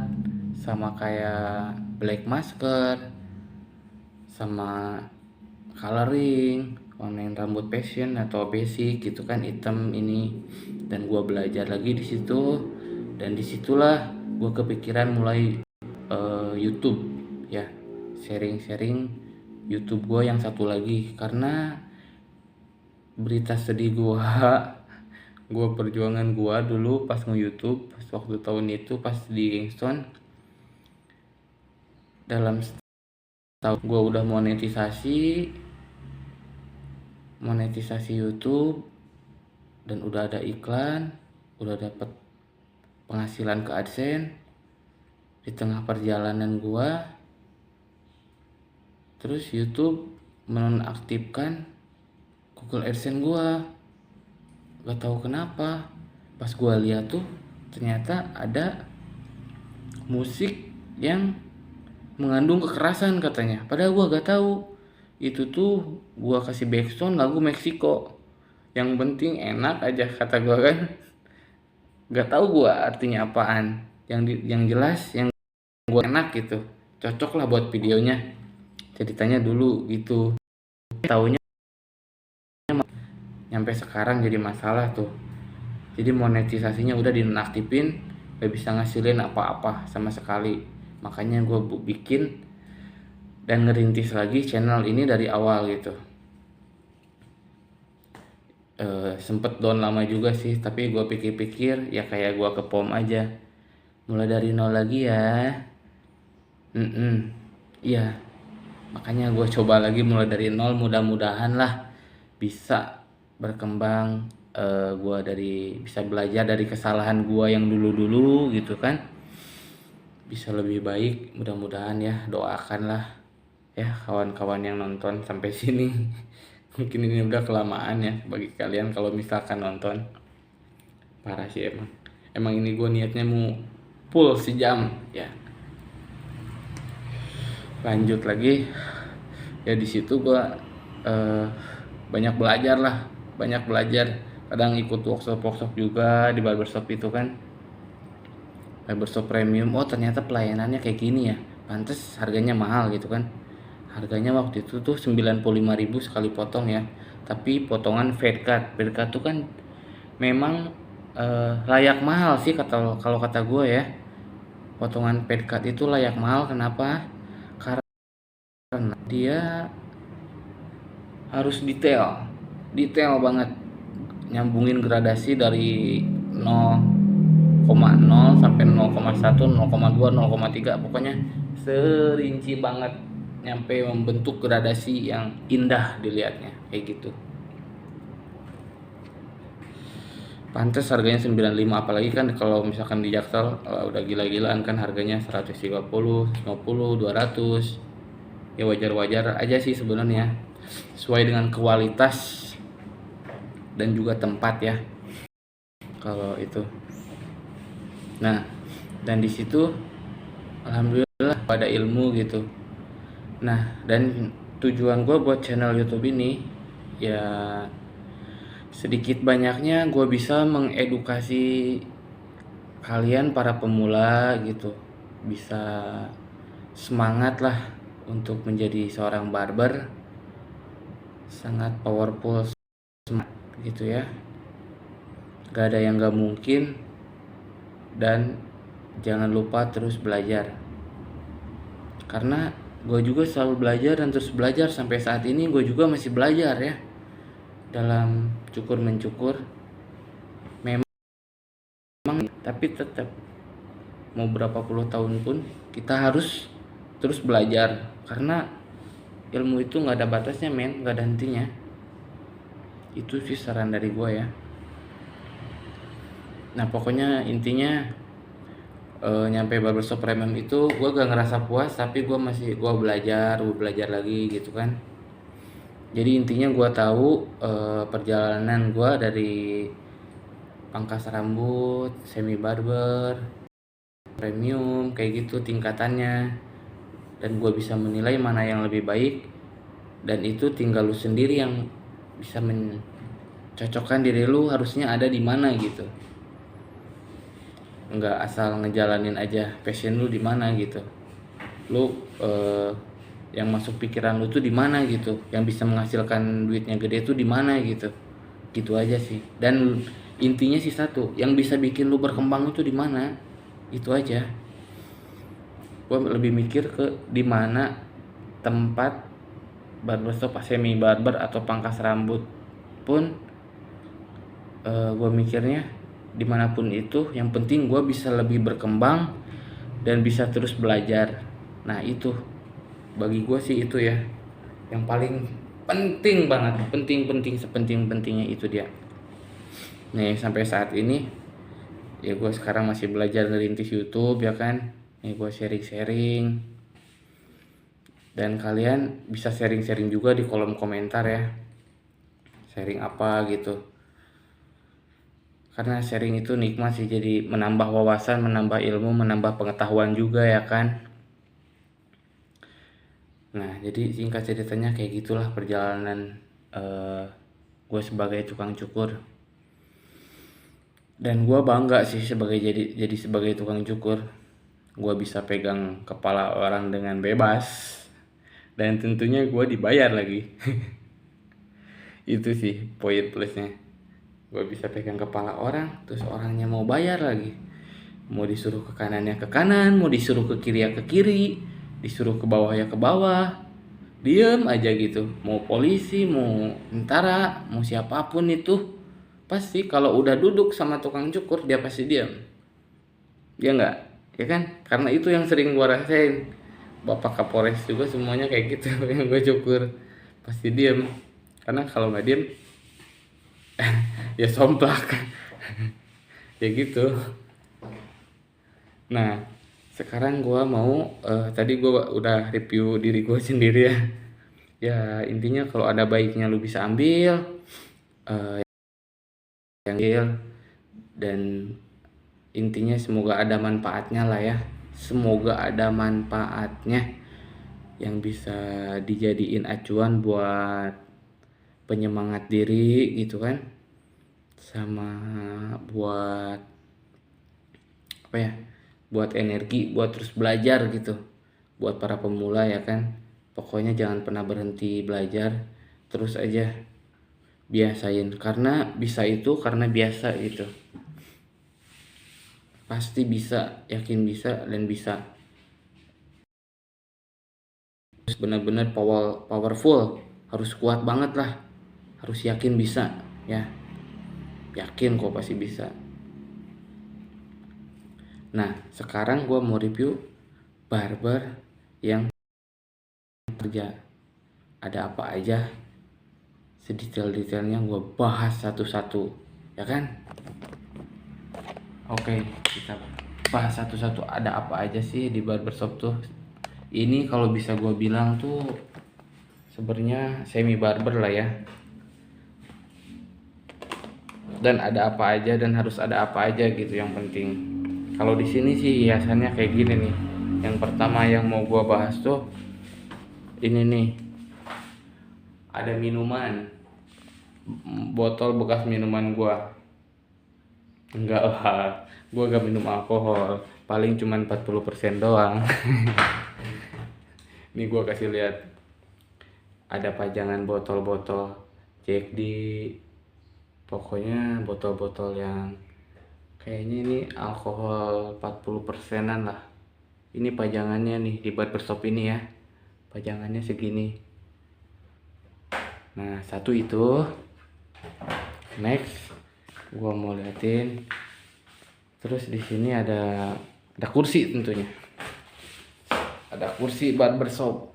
sama kayak black masker, sama coloring, warnain rambut passion atau basic gitu kan, hitam ini. Dan gue belajar lagi di situ, dan disitulah gue kepikiran mulai YouTube ya, sharing YouTube gue yang satu lagi, karena berita sedih gue perjuangan gue dulu pas nge-YouTube pas waktu tahun itu, pas di Kingston. Dalam setahun gue udah monetisasi YouTube, dan udah ada iklan, udah dapet penghasilan ke AdSense. Di tengah perjalanan gua, terus YouTube menonaktifkan Google AdSense gua. Gak tahu kenapa. Pas gua lihat tuh ternyata ada musik yang mengandung kekerasan katanya. Padahal gua gak tahu. Itu tuh gua kasih backsound lagu Meksiko. Yang penting enak aja kata gua kan. Gak tahu gua artinya apaan. Yang jelas yang gua enak gitu, cocok lah buat videonya, ceritanya dulu gitu. Taunya nyampe sekarang jadi masalah tuh. Jadi monetisasinya udah dinonaktifin, gak bisa ngasilin apa-apa sama sekali. Makanya gue bikin dan ngerintis lagi channel ini dari awal gitu. Sempet down lama juga sih, tapi gue pikir-pikir ya kayak gue ke POM aja, mulai dari nol lagi ya. Iya, makanya gue coba lagi mulai dari nol, mudah-mudahan lah bisa berkembang. Gue bisa belajar dari kesalahan gue yang dulu-dulu gitu kan, bisa lebih baik, mudah-mudahan ya. Doakanlah ya kawan-kawan yang nonton sampai sini. Mungkin ini udah kelamaan ya bagi kalian kalau misalkan nonton. Parah sih emang ini gue niatnya mau full sejam ya. Lanjut lagi ya, di situ gue banyak belajar. Kadang ikut workshop juga di barbershop itu kan, barbershop premium. Oh ternyata pelayanannya kayak gini ya, pantes harganya mahal gitu kan. Harganya waktu itu tuh 95.000 sekali potong ya, tapi potongan fade cut tuh kan memang layak mahal sih kalau kata gue ya. Potongan fade cut itu layak mahal. Kenapa? Karena dia harus detail banget, nyambungin gradasi dari 0,0 sampai 0,1, 0,2, 0,3, pokoknya serinci banget, nyampe membentuk gradasi yang indah dilihatnya kayak gitu. Pantes harganya 95, apalagi kan kalau misalkan di Jaksel udah gila-gilaan kan harganya 150, 150, 200. Ya wajar-wajar aja sih sebenarnya. sesuai dengan kualitas dan juga tempat ya kalau itu. Nah, dan di situ alhamdulillah pada ilmu gitu. Nah, dan tujuan gue buat channel YouTube ini ya sedikit banyaknya gue bisa mengedukasi kalian para pemula gitu, bisa semangat lah untuk menjadi seorang barber. Sangat powerful gitu ya, gak ada yang gak mungkin, dan jangan lupa terus belajar, karena gue juga selalu belajar dan terus belajar. Sampai saat ini gue juga masih belajar ya dalam cukur mencukur memang, tapi tetap mau berapa puluh tahun pun kita harus terus belajar, karena ilmu itu nggak ada batasnya men, nggak ada hentinya. Itu sih saran dari gue ya. Nah pokoknya intinya nyampe barbershop premium itu gue gak ngerasa puas, tapi gue belajar lagi gitu kan. Jadi intinya gue tahu perjalanan gue dari pangkas rambut, semi barber, premium kayak gitu tingkatannya, dan gue bisa menilai mana yang lebih baik, dan itu tinggal lu sendiri yang bisa mencocokkan diri lu harusnya ada di mana gitu. Nggak asal ngejalanin aja passion lu di mana gitu. Lu yang masuk pikiran lu tuh di mana gitu, yang bisa menghasilkan duitnya gede tuh di mana gitu. Gitu aja sih. Dan intinya sih satu, yang bisa bikin lu berkembang itu di mana. Itu aja. Gue lebih mikir ke di mana tempat barbershop, semi barber atau pangkas rambut pun gue mikirnya dimanapun itu, yang penting gue bisa lebih berkembang dan bisa terus belajar. Nah itu bagi gue sih itu ya yang paling penting banget, penting sepenting-pentingnya itu dia. Nih sampai saat ini ya gue sekarang masih belajar ngerintis YouTube ya kan. Nih gue sharing-sharing, dan kalian bisa sharing-sharing juga di kolom komentar ya, sharing apa gitu, karena sharing itu nikmat sih, jadi menambah wawasan, menambah ilmu, menambah pengetahuan juga ya kan. Nah jadi singkat ceritanya kayak gitulah perjalanan gue sebagai tukang cukur. Dan gue bangga sih jadi sebagai tukang cukur. Gue bisa pegang kepala orang dengan bebas, dan tentunya gue dibayar lagi. Itu sih poin plusnya. Gue bisa pegang kepala orang, terus orangnya mau bayar lagi. Mau disuruh ke kanannya ke kanan, mau disuruh ke kiri ya ke kiri, disuruh ke bawah ya ke bawah, diem aja gitu. Mau polisi, mau tentara, mau siapapun itu, pasti kalau udah duduk sama tukang cukur dia pasti diem. Dia nggak, ya kan? Karena itu yang sering gue rasain. Bapak Kapolres juga semuanya kayak gitu yang gue cukur, pasti diem. Karena kalau nggak diem ya somplak. Ya gitu. Nah sekarang gue mau tadi gue udah review diri gue sendiri ya. Ya intinya kalau ada baiknya lu bisa ambil yang ambil, dan intinya semoga ada manfaatnya lah ya. Semoga ada manfaatnya yang bisa dijadiin acuan buat penyemangat diri gitu kan, sama buat apa ya, buat energi, buat terus belajar gitu, buat para pemula ya kan. Pokoknya jangan pernah berhenti belajar, terus aja biasain, karena bisa itu karena biasa gitu. Pasti bisa, yakin bisa, dan bisa. Harus benar-benar powerful, harus kuat banget lah, harus yakin bisa ya, yakin kok pasti bisa. Nah sekarang gue mau review barber yang kerja, ada apa aja, sedetail-detailnya gue bahas satu-satu ya kan. Oke, kita bahas satu-satu ada apa aja sih di barbershop tuh. Ini kalau bisa gue bilang tuh sebenarnya semi barber lah ya. Dan ada apa aja dan harus ada apa aja gitu yang penting. Kalau di sini sih hiasannya kayak gini nih. Yang pertama yang mau gua bahas tuh ini nih. Ada minuman. Botol bekas minuman gua. Enggak lah, gua gak minum alkohol. Paling cuman 40% doang. Nih gua kasih lihat. Ada pajangan botol-botol Jack D. Pokoknya botol-botol yang kayaknya ini alkohol 40%-an lah. Ini pajangannya nih di barbershop ini ya. Pajangannya segini. Nah, satu itu. Next, gua mau liatin. Terus di sini ada kursi tentunya. Ada kursi barbershop.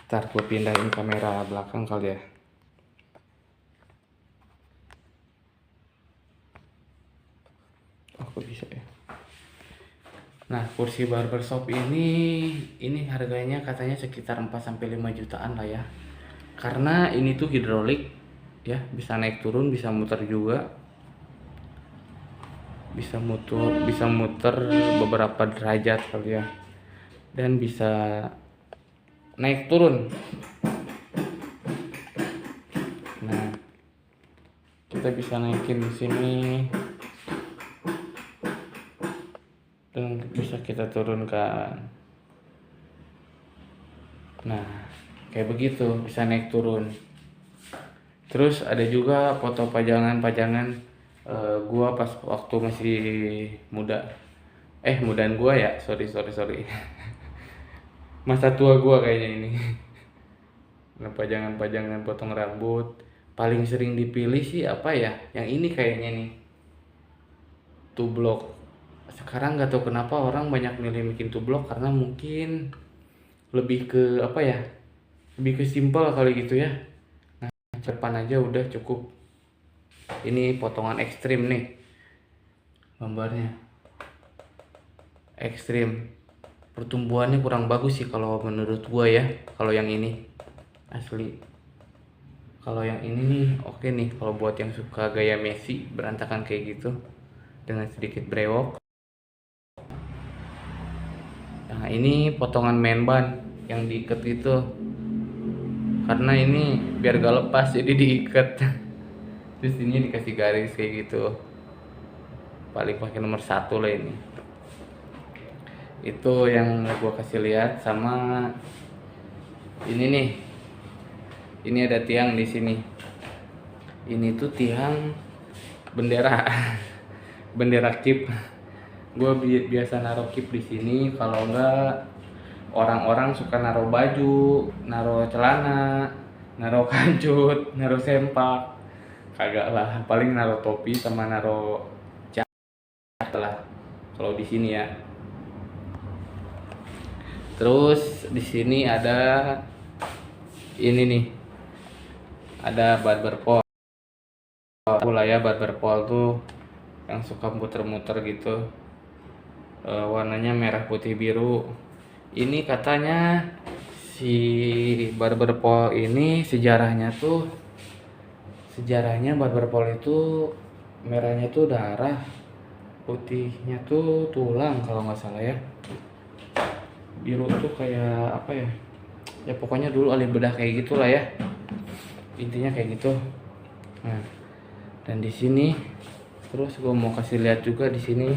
Ntar gue pindahin kamera belakang kali ya. Kok bisa ya. Nah, kursi barbershop ini harganya katanya sekitar 4-5 jutaan lah ya. Karena ini tuh hidrolik ya, bisa naik turun, bisa muter juga. Bisa muter beberapa derajat kali ya. Dan bisa naik turun. Nah, kita bisa naikin di sini. Dan bisa kita turunkan. Nah, kayak begitu, bisa naik turun. Terus ada juga foto pajangan-pajangan gua pas waktu masih muda. Mudaan gua ya, sorry. Masa tua gua kayaknya ini. Nah, pajangan-pajangan potong rambut paling sering dipilih sih apa ya? Yang ini kayaknya nih. Tublok. Sekarang nggak tahu kenapa orang banyak milih bikin tublok karena mungkin lebih ke apa ya? Lebih ke simpel kali gitu ya. Nah, depan aja udah cukup. Ini potongan ekstrim nih. Gambarnya. Ekstrim. Pertumbuhannya kurang bagus sih kalau menurut gua ya. Kalau yang ini asli. Kalau yang ini nih oke nih. Kalau buat yang suka gaya Messi berantakan kayak gitu dengan sedikit brewok. Nah, ini potongan memban yang diikat itu. Karena ini biar gak lepas jadi diikat. Terus ini dikasih garis kayak gitu. Paling pakai nomor 1 lah ini. Itu yang gua kasih lihat sama ini nih. Ini ada tiang di sini. Ini tuh tiang bendera. Bendera KIP. Gua biasa naruh KIP di sini, kalau enggak orang-orang suka naruh baju, naruh celana, naruh kancut, naruh sempak. Kagak lah, paling naruh topi sama naruh cat lah kalau di sini ya. Terus di sini ada ini nih. Ada barber pole. Lah ya, barber pole tuh yang suka muter-muter gitu. Warnanya merah putih biru. Ini katanya si barber pole ini sejarahnya barber pole itu merahnya tuh darah, putihnya tuh tulang kalau nggak salah ya. Biru tuh kayak apa ya? Ya pokoknya dulu alih bedah kayak gitulah ya. Intinya kayak gitu. Nah, dan di sini terus gue mau kasih lihat juga di sini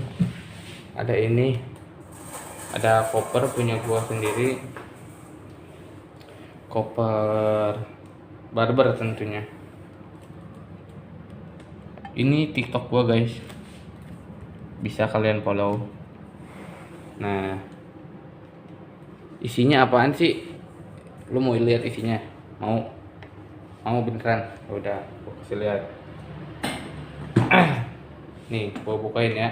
ada ini. Ada koper punya gua sendiri. Koper barber tentunya. Ini TikTok gua, guys. Bisa kalian follow. Nah, isinya apaan sih? Lu mau lihat isinya? Mau beneran? Udah, gua kasih lihat. Nih, gua bukain ya.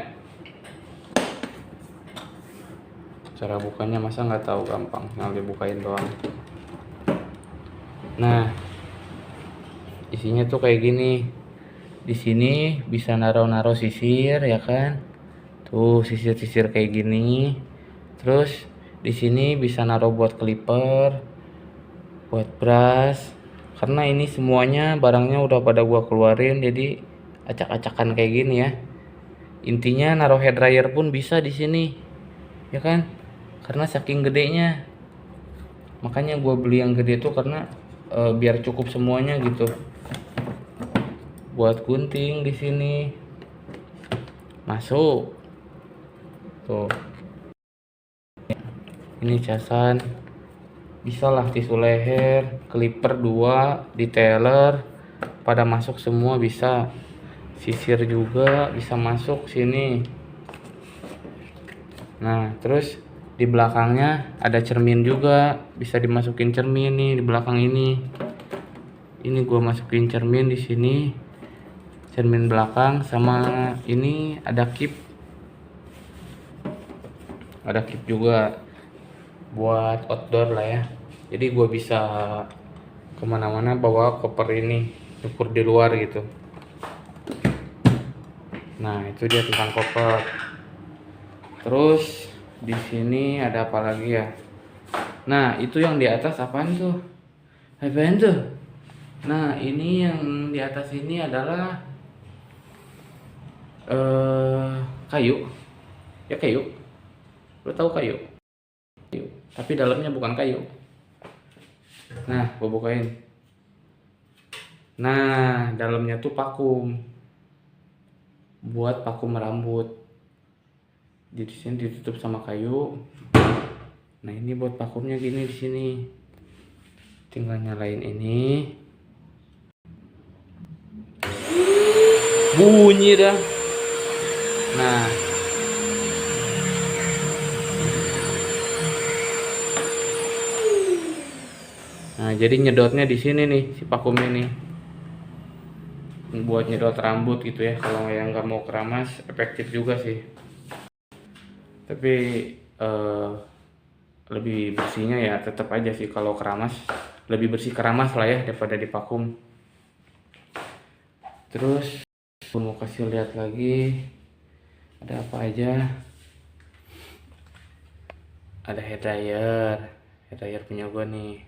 Cara bukanya masa nggak tahu, gampang, tinggal dibukain doang. Nah, isinya tuh kayak gini. Di sini bisa naruh sisir ya kan? Tuh sisir-sisir kayak gini. Terus di sini bisa naruh buat clipper. buat brush, karena ini semuanya barangnya udah pada gua keluarin, jadi acak-acakan kayak gini ya. Intinya naruh hair dryer pun bisa di sini, ya kan? Karena saking gedenya, makanya gua beli yang gede tuh karena biar cukup semuanya gitu. Buat gunting di sini masuk tuh. Ini casan, bisa lah tisu leher, clipper 2, detailer pada masuk semua bisa. Sisir juga bisa masuk sini. Nah, terus di belakangnya ada cermin juga, bisa dimasukin cermin nih di belakang ini. Ini gua masukin cermin di sini. Cermin belakang sama ini ada kip. Ada kip juga buat outdoor lah ya. Jadi gua bisa kemana-mana bawa koper ini, ukur di luar gitu. Nah, itu dia tentang koper. Terus di sini ada apa lagi ya? Nah, itu yang di atas apaan tuh? Apaan tuh? Nah, ini yang di atas ini adalah kayu. Ya kayu. Lo tahu kayu? Kayu. Tapi dalamnya bukan kayu. Nah, gua bukain. Nah, dalamnya tuh vakum. Buat vakum rambut. Di sini ditutup sama kayu. Nah, ini buat vakumnya gini di sini. Tinggal nyalain ini. Bunyi dah. Nah, jadi nyedotnya di sini nih si vakumnya nih. Buat nyedot rambut gitu ya. Kalau yang nggak mau keramas, efektif juga sih. Tapi lebih bersihnya ya tetap aja sih kalau keramas, lebih bersih keramas lah ya daripada di vakum. Terus aku mau kasih lihat lagi ada apa aja. Ada hair dryer punya gua nih.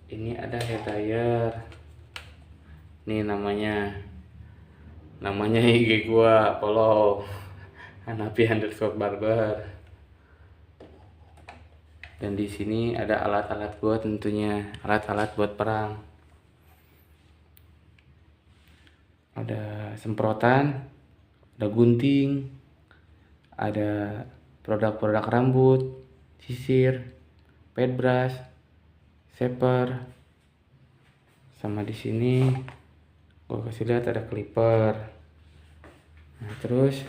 Ini ada hair dryer nih, namanya IG gua, follow Hanapi_barber. Dan di sini ada alat-alat gua, tentunya alat-alat buat perang. Ada semprotan, ada gunting, ada produk-produk rambut, sisir, paintbrush, shaper, sama di sini gua kasih lihat ada clipper. Nah, terus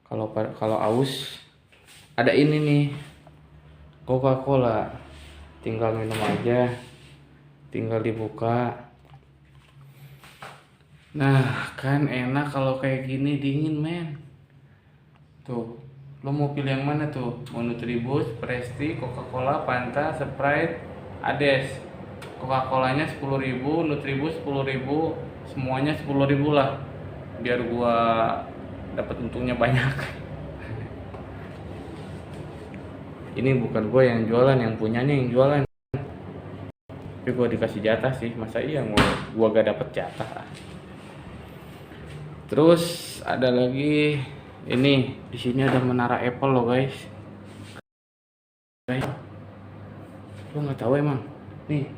kalau aus ada ini nih, Coca-Cola, tinggal minum aja, tinggal dibuka. Nah, kan enak kalau kayak gini dingin men. Tuh, lo mau pilih yang mana tuh? Mau Nutribus, Presti, Coca-Cola, Fanta, Sprite, Ades. Coca-Colanya 10.000, Nutribus 10.000, semuanya 10.000 lah. Biar gua dapat untungnya banyak. Ini bukan gua yang jualan, yang punyanya yang jualan. Tapi gua dikasih jatah sih, masa iya gua gak dapet jatah. Terus ada lagi ini, di sini ada menara Apple loh guys. Lo nggak tahu emang? Nih,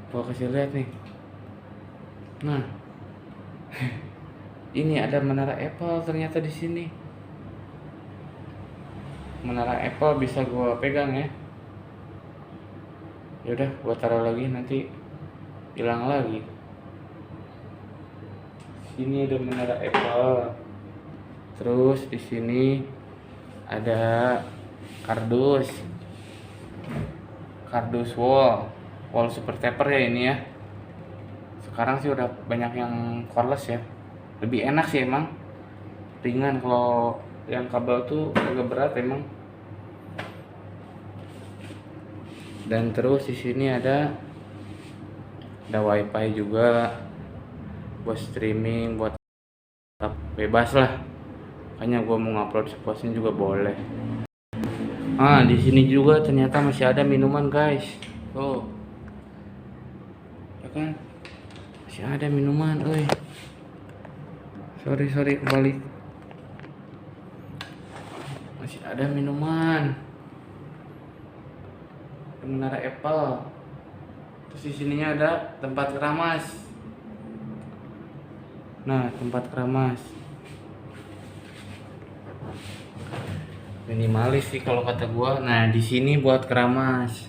gua kasih lihat nih. Nah, ini ada menara Apple ternyata di sini. Menara Apple bisa gua pegang ya. Yaudah, gua taruh lagi, nanti hilang lagi. Sini ada menara Apple. Terus di sini ada kardus wall super taper ya ini ya. Sekarang sih udah banyak yang cordless ya, lebih enak sih emang, ringan. Kalau yang kabel tuh agak berat emang. Dan terus di sini ada wifi juga buat streaming, buat bebas lah. Makanya gue mau ngupload sepuasnya juga boleh. Di sini juga ternyata masih ada minuman, guys. Tuh, ya kan? Masih ada minuman, oi. Sorry, kembali. Masih ada minuman. Menara Apple. Terus di sininya ada tempat keramas. Nah, tempat keramas. Minimalis sih kalau kata gua. Nah, di sini buat keramas.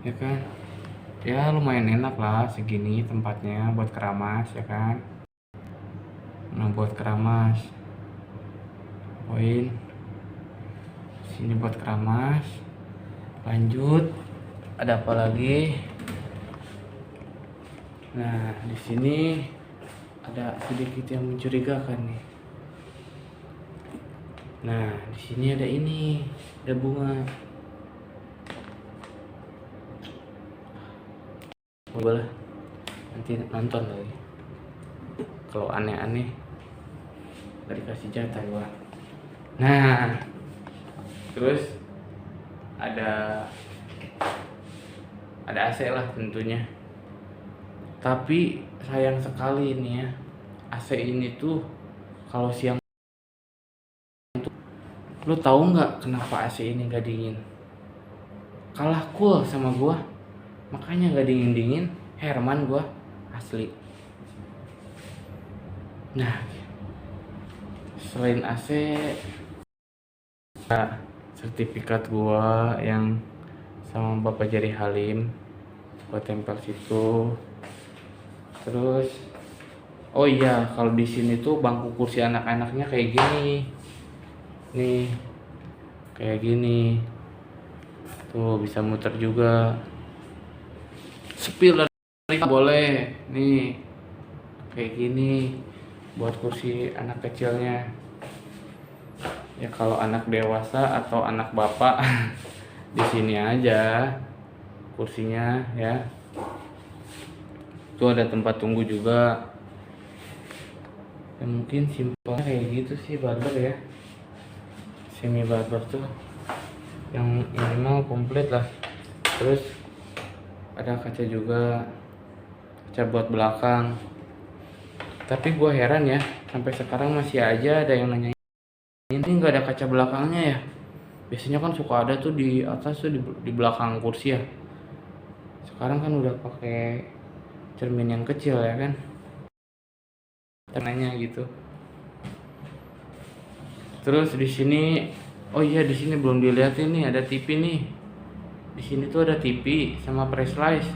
Ya kan? Ya lumayan enak lah segini tempatnya buat keramas, ya kan? Nah, buat keramas. Poin. Sini buat keramas. Lanjut. Ada apa lagi? Nah, di sini ada sedikit yang mencurigakan nih. Nah, di sini ada ini, ada bunga. Boleh nanti nonton lagi. Kalau aneh-aneh, gak dikasih jatah gua. Nah, terus ada AC lah tentunya. Tapi sayang sekali ini ya, AC ini tuh kalau siang tuh, lu tahu nggak kenapa AC ini nggak dingin? Kalah cool sama gua, makanya nggak dingin. Herman gua asli. Nah, selain AC, sertifikat gua yang sama Bapak Jari Halim gua tempel situ. Terus oh iya, kalau di sini tuh bangku kursi anak-anaknya kayak gini. Nih. Kayak gini. Tuh bisa muter juga. Spill boleh. Nih. Kayak gini buat kursi anak kecilnya. Ya kalau anak dewasa atau anak bapak di sini aja kursinya ya. Tuh ada tempat tunggu juga. Ya mungkin simpelnya kayak gitu sih barber ya. Semi barber tuh yang minimal komplit lah. Terus ada kaca juga, kaca buat belakang. Tapi gue heran ya, sampai sekarang masih aja ada yang nanyain ini nggak ada kaca belakangnya ya. Biasanya kan suka ada tuh di atas tuh di belakang kursi ya. Sekarang kan udah pakai cermin yang kecil ya kan. Tengahnya gitu. Terus di sini, oh iya di sini belum dilihatin nih ada TV nih. Di sini tuh ada TV sama preslice.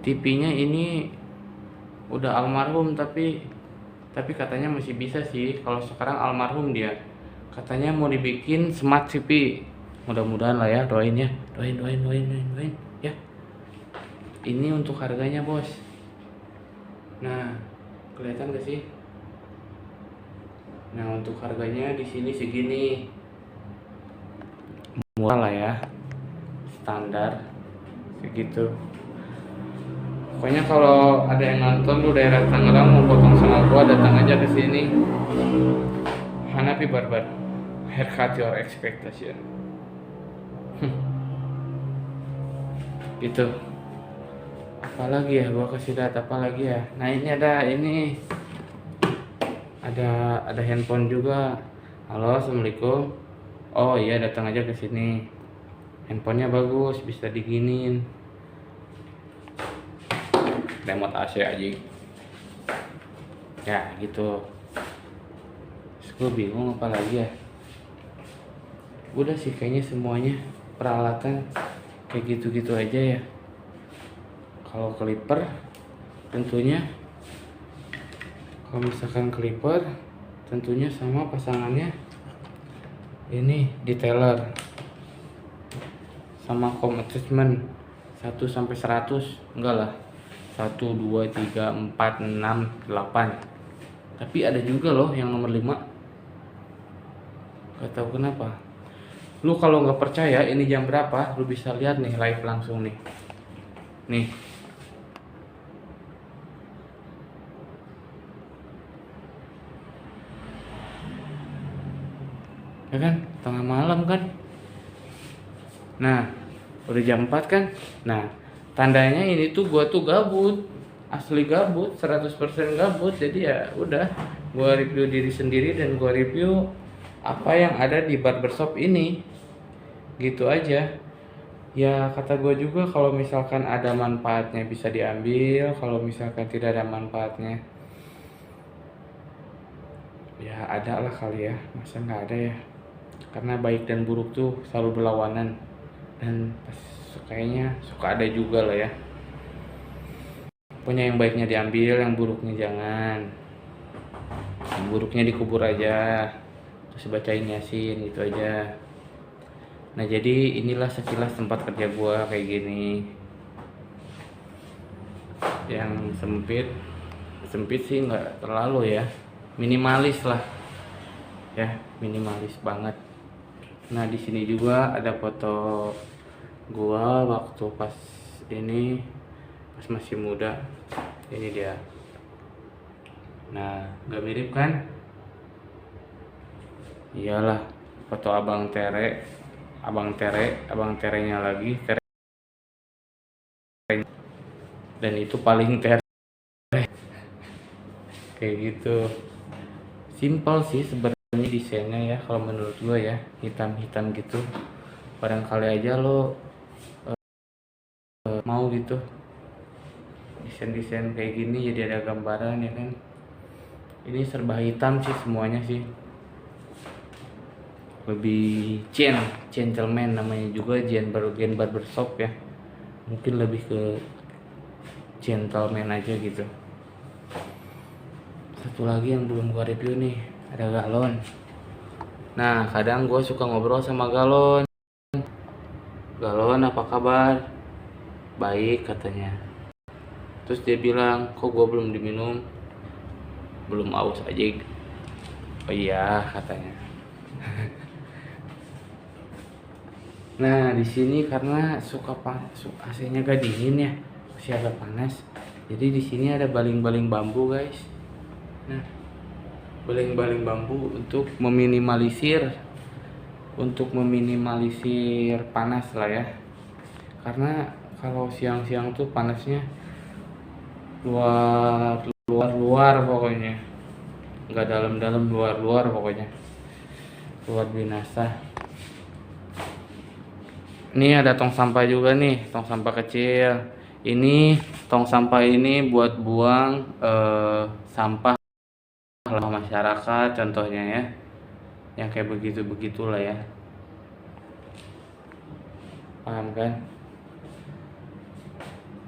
TV-nya ini udah almarhum tapi katanya masih bisa sih. Kalau sekarang almarhum dia. Katanya mau dibikin smart TV. Mudah-mudahan lah ya, doain ya. Doain ya. Ini untuk harganya, Bos. Nah, kelihatan gak sih? Nah, untuk harganya di sini segini. Murah lah ya. Standar segitu. Pokoknya kalau ada yang nonton lu daerah Tangerang mau potong sama gua, datang aja ke sini. Hanapi Barber. Haircut your expectation. Gitu. Apalagi ya, gua kasih lihat apa lagi ya. Nah, ini ada handphone juga. Halo, assalamualaikum. Oh iya, datang aja ke sini. Handphonenya bagus, bisa diginin. Remote AC aja. Ya gitu. Terus gue bingung apa lagi ya. Udah sih kayaknya semuanya peralatan kayak gitu-gitu aja ya. Kalau clipper tentunya, kalau misalkan clipper tentunya sama pasangannya ini detailer sama comb attachment 1 sampai 100, enggak lah 1 2 3 4 6 8. Tapi ada juga loh yang nomor 5. Gak tahu kenapa. Lu kalau nggak percaya ini jam berapa, lu bisa lihat nih live langsung nih. Nih. Ya kan, tengah malam kan. Nah, udah jam 4 kan. Nah, tandanya ini tuh gua tuh gabut. Asli gabut, 100% gabut. Jadi ya udah, gua review diri sendiri dan gua review apa yang ada di barbershop ini. Gitu aja. Ya kata gue juga kalau misalkan ada manfaatnya bisa diambil, kalau misalkan tidak ada manfaatnya ya ada lah kali ya, masa nggak ada ya. Karena baik dan buruk tuh selalu berlawanan, dan kayaknya suka ada juga lah ya. Punya yang baiknya diambil, yang buruknya jangan. Yang buruknya dikubur aja, terus bacain Yasin gitu aja. Nah jadi inilah sekilas tempat kerja gua kayak gini, yang sempit sempit sih nggak terlalu ya, minimalis lah ya, minimalis banget. Nah di sini juga ada foto gua waktu pas ini, pas masih muda. Ini dia. Nah gak mirip kan? Iyalah, foto abang terenya lagi tere, dan itu paling tere kayak gitu. Simpel sih sebenarnya desainnya ya, kalau menurut gue ya, hitam-hitam gitu. Barangkali aja lo mau gitu desain-desain kayak gini, jadi ada gambaran ya kan. Ini serba hitam sih semuanya sih, lebih gentleman namanya juga, gen barbershop ya, mungkin lebih ke gentleman aja gitu. Satu lagi yang belum gua review nih, ada galon. Nah kadang gua suka ngobrol sama galon. Galon apa kabar? Baik katanya. Terus dia bilang, kok gua belum diminum? Belum aus aja. Oh iya katanya. Nah di sini karena suka AC-nya gak dingin ya, masih agak panas. Jadi di sini ada baling-baling bambu guys. Nah baling-baling bambu untuk meminimalisir panas lah ya. Karena kalau siang-siang tuh panasnya luar pokoknya, nggak dalam-dalam, luar pokoknya, luar binasa. Ini ada tong sampah juga nih, tong sampah kecil. Ini tong sampah ini buat buang sampah masyarakat contohnya ya, yang kayak begitulah ya, paham kan?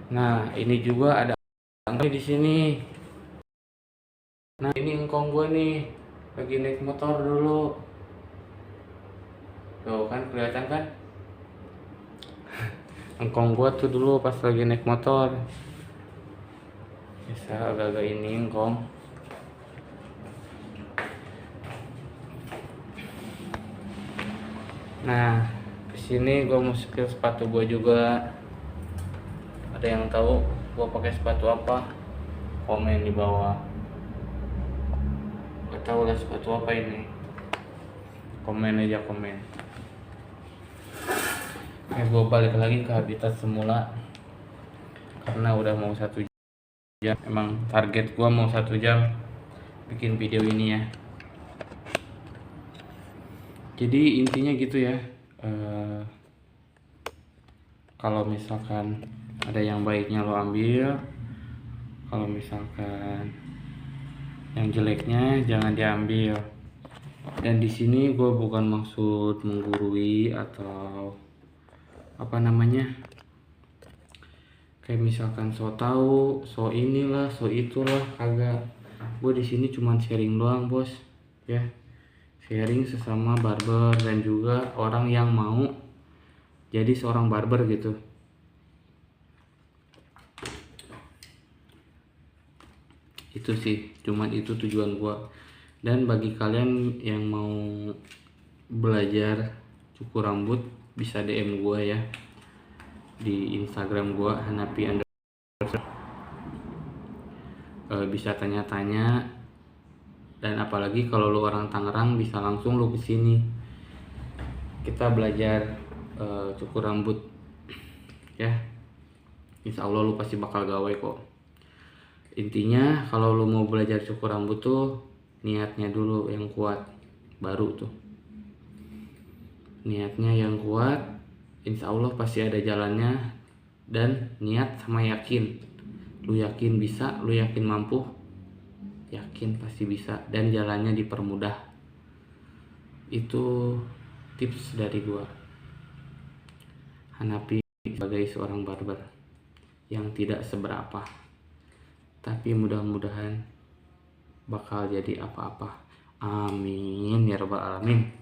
Nah ini juga ada di sini. Nah ini engkong gue nih lagi naik motor dulu, tuh kan kelihatan kan engkong gue tuh dulu pas lagi naik motor. Bisa agak-agak ini engkong. Nah kesini gue masukin sepatu gue juga. Ada yang tahu gue pakai sepatu apa? Komen di bawah. Gak tahu lah sepatu apa ini. Komen aja, komen. Gue balik lagi ke habitat semula karena udah mau 1 jam. Emang target gue mau 1 jam bikin video ini ya. Jadi intinya gitu ya. Kalau misalkan ada yang baiknya lo ambil, kalau misalkan yang jeleknya jangan diambil. Dan di sini gue bukan maksud menggurui atau apa namanya, kayak misalkan so tahu, so inilah, so itulah, kagak. Gue di sini cuman sharing doang bos, ya, sharing sesama barber dan juga orang yang mau jadi seorang barber gitu. Itu sih, cuman itu tujuan gue. Dan bagi kalian yang mau belajar cukur rambut bisa DM gue ya di Instagram gue Hanapi bisa tanya-tanya. Dan apalagi kalau lu orang Tangerang bisa langsung lu kesini, kita belajar cukur rambut ya. Insya Allah lu pasti bakal gawe kok. Intinya kalau lu mau belajar cukur rambut tuh niatnya dulu yang kuat, baru tuh niatnya yang kuat, insya Allah pasti ada jalannya. Dan niat sama yakin, lu yakin bisa, lu yakin mampu, yakin pasti bisa, dan jalannya dipermudah. Itu tips dari gua, Hanapi, sebagai seorang barber yang tidak seberapa, tapi mudah-mudahan bakal jadi apa-apa. Amin ya rabbal alamin.